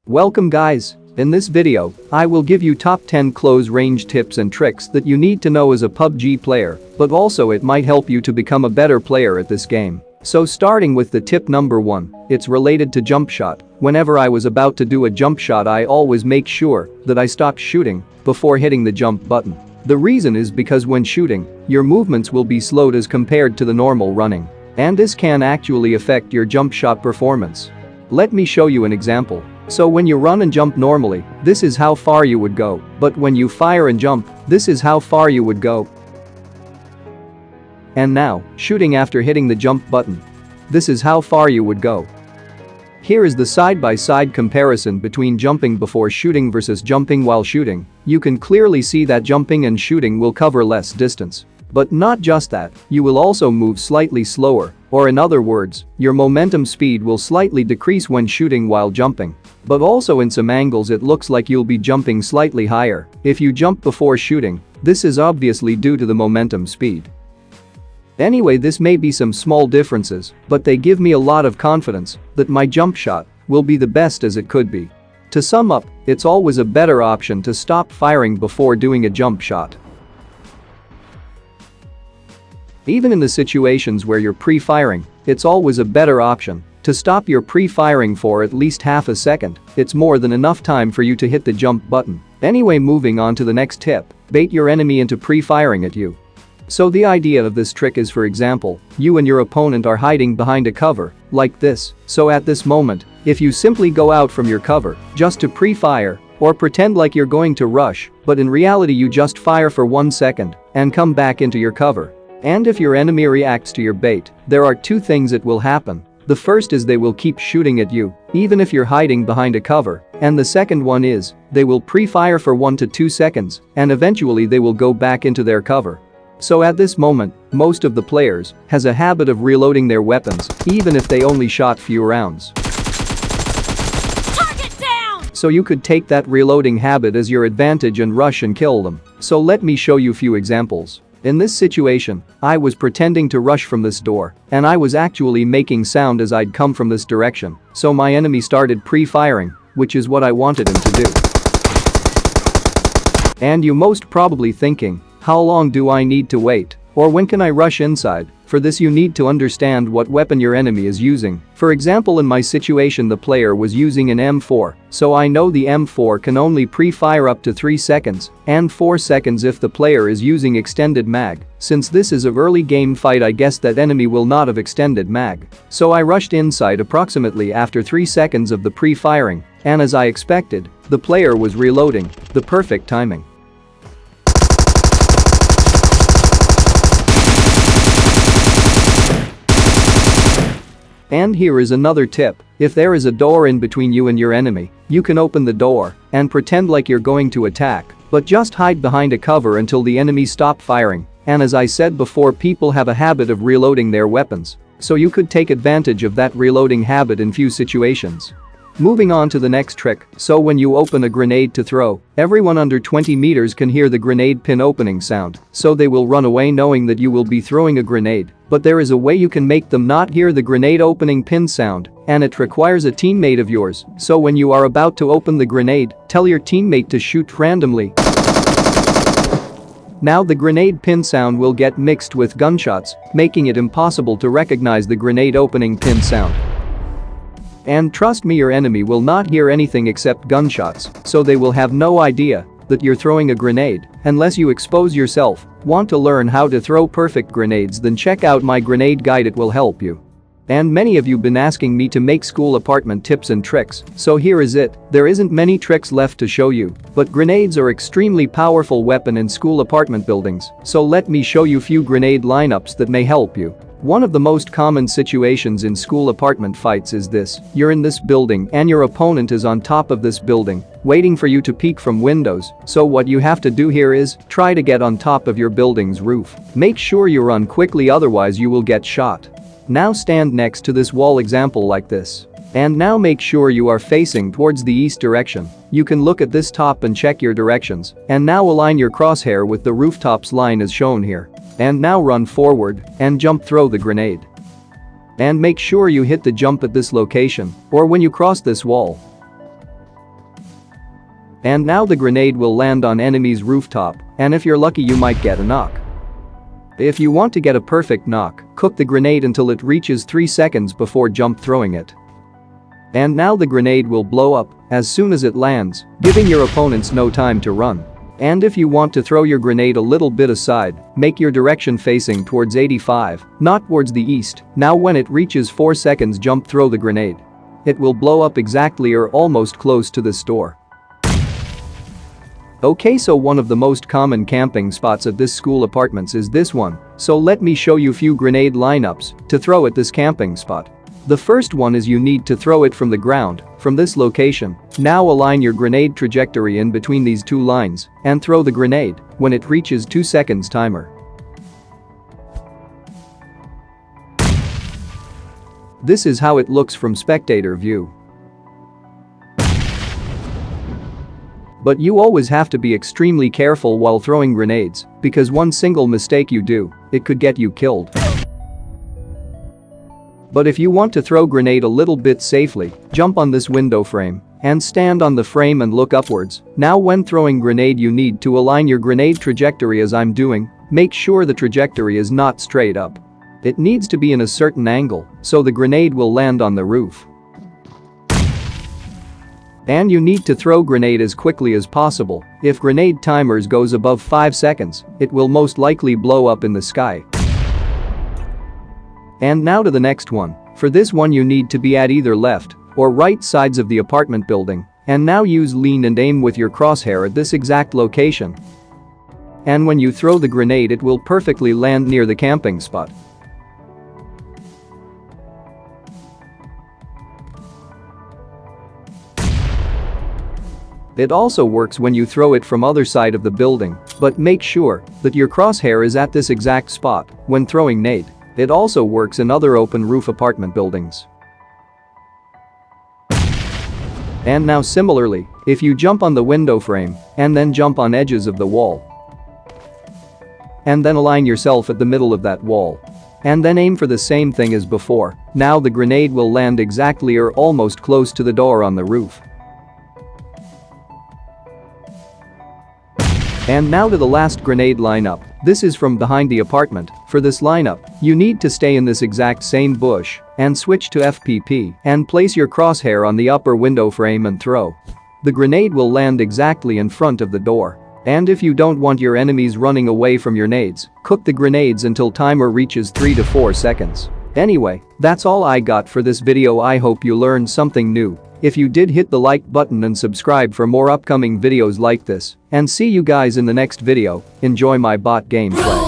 Welcome guys, in this video, I will give you top 10 close range tips and tricks that you need to know as a PUBG player, but also it might help you to become a better player at this game. So starting with the tip number 1, it's related to jump shot. Whenever I was about to do a jump shot I always make sure that I stop shooting before hitting the jump button. The reason is because when shooting, your movements will be slowed as compared to the normal running. And this can actually affect your jump shot performance. Let me show you an example. So when you run and jump normally, this is how far you would go, but when you fire and jump, this is how far you would go. And now, shooting after hitting the jump button. This is how far you would go. Here is the side-by-side comparison between jumping before shooting versus jumping while shooting. You can clearly see that jumping and shooting will cover less distance. But not just that, you will also move slightly slower, or in other words, your momentum speed will slightly decrease when shooting while jumping. But also in some angles it looks like you'll be jumping slightly higher if you jump before shooting. This is obviously due to the momentum speed. Anyway, this may be some small differences, but they give me a lot of confidence that my jump shot will be the best as it could be. To sum up, it's always a better option to stop firing before doing a jump shot. Even in the situations where you're pre-firing, it's always a better option to stop your pre-firing for at least half a second. It's more than enough time for you to hit the jump button. Anyway, moving on to the next tip, bait your enemy into pre-firing at you. So the idea of this trick is, for example, you and your opponent are hiding behind a cover, like this. So at this moment, if you simply go out from your cover just to pre-fire, or pretend like you're going to rush, but in reality you just fire for 1 second and come back into your cover. And if your enemy reacts to your bait, there are two things that will happen. The first is they will keep shooting at you, even if you're hiding behind a cover, and the second one is, they will pre-fire for 1 to 2 seconds, and eventually they will go back into their cover. So at this moment, most of the players has a habit of reloading their weapons, even if they only shot few rounds. Target down! So you could take that reloading habit as your advantage and rush and kill them. So let me show you few examples. In this situation, I was pretending to rush from this door, and I was actually making sound as I'd come from this direction, so my enemy started pre-firing, which is what I wanted him to do. And you most probably thinking, how long do I need to wait? Or when can I rush inside? For this you need to understand what weapon your enemy is using. For example, in my situation the player was using an M4, so I know the M4 can only pre-fire up to 3 seconds and 4 seconds if the player is using extended mag. Since this is a early game fight I guess that enemy will not have extended mag. So I rushed inside approximately after 3 seconds of the pre-firing, and as I expected, the player was reloading. The perfect timing. And here is another tip. If there is a door in between you and your enemy, you can open the door and pretend like you're going to attack, but just hide behind a cover until the enemy stop firing. And as I said before, people have a habit of reloading their weapons, so you could take advantage of that reloading habit in few situations. Moving on to the next trick, so when you open a grenade to throw, everyone under 20 meters can hear the grenade pin opening sound, so they will run away knowing that you will be throwing a grenade. But there is a way you can make them not hear the grenade opening pin sound, and it requires a teammate of yours. So when you are about to open the grenade, tell your teammate to shoot randomly. Now the grenade pin sound will get mixed with gunshots, making it impossible to recognize the grenade opening pin sound. And trust me, your enemy will not hear anything except gunshots, so they will have no idea that you're throwing a grenade unless you expose yourself. Want to learn how to throw perfect grenades? Then check out my grenade guide, it will help you. And many of you been asking me to make school apartment tips and tricks, so here is it. There isn't many tricks left to show you, but grenades are extremely powerful weapon in school apartment buildings, so let me show you few grenade lineups that may help you. One of the most common situations in school apartment fights is this. You're in this building and your opponent is on top of this building, waiting for you to peek from windows, so what you have to do here is try to get on top of your building's roof. Make sure you run quickly, otherwise you will get shot. Now stand next to this wall example like this. And now make sure you are facing towards the east direction. You can look at this top and check your directions, and now align your crosshair with the rooftop's line as shown here. And now run forward and jump throw the grenade. And make sure you hit the jump at this location or when you cross this wall. And now the grenade will land on enemy's rooftop, and if you're lucky you might get a knock. If you want to get a perfect knock, cook the grenade until it reaches 3 seconds before jump throwing it. And now the grenade will blow up as soon as it lands, giving your opponents no time to run. And if you want to throw your grenade a little bit aside, make your direction facing towards 85, not towards the east. Now when it reaches 4 seconds, jump throw the grenade. It will blow up exactly or almost close to this door. Okay, so one of the most common camping spots at this school apartments is this one, so let me show you few grenade lineups to throw at this camping spot. The first one is you need to throw it from the ground, from this location. Now align your grenade trajectory in between these two lines and throw the grenade when it reaches 2 seconds timer. This is how it looks from spectator view. But you always have to be extremely careful while throwing grenades, because one single mistake you do, it could get you killed. But if you want to throw grenade a little bit safely, jump on this window frame and stand on the frame and look upwards. Now when throwing grenade you need to align your grenade trajectory as I'm doing. Make sure the trajectory is not straight up. It needs to be in a certain angle so the grenade will land on the roof. And you need to throw grenade as quickly as possible. If grenade timers goes above 5 seconds, it will most likely blow up in the sky. And now to the next one. For this one you need to be at either left or right sides of the apartment building, and now use lean and aim with your crosshair at this exact location. And when you throw the grenade it will perfectly land near the camping spot. It also works when you throw it from other side of the building, but make sure that your crosshair is at this exact spot when throwing nade. It also works in other open roof apartment buildings. And now similarly, if you jump on the window frame and then jump on edges of the wall. And then align yourself at the middle of that wall. And then aim for the same thing as before. Now the grenade will land exactly or almost close to the door on the roof. And now to the last grenade lineup. This is from behind the apartment. For this lineup, you need to stay in this exact same bush and switch to FPP and place your crosshair on the upper window frame and throw. The grenade will land exactly in front of the door. And if you don't want your enemies running away from your nades, cook the grenades until timer reaches 3 to 4 seconds. Anyway, that's all I got for this video. I hope you learned something new. If you did, hit the like button and subscribe for more upcoming videos like this. And see you guys in the next video. Enjoy my bot gameplay.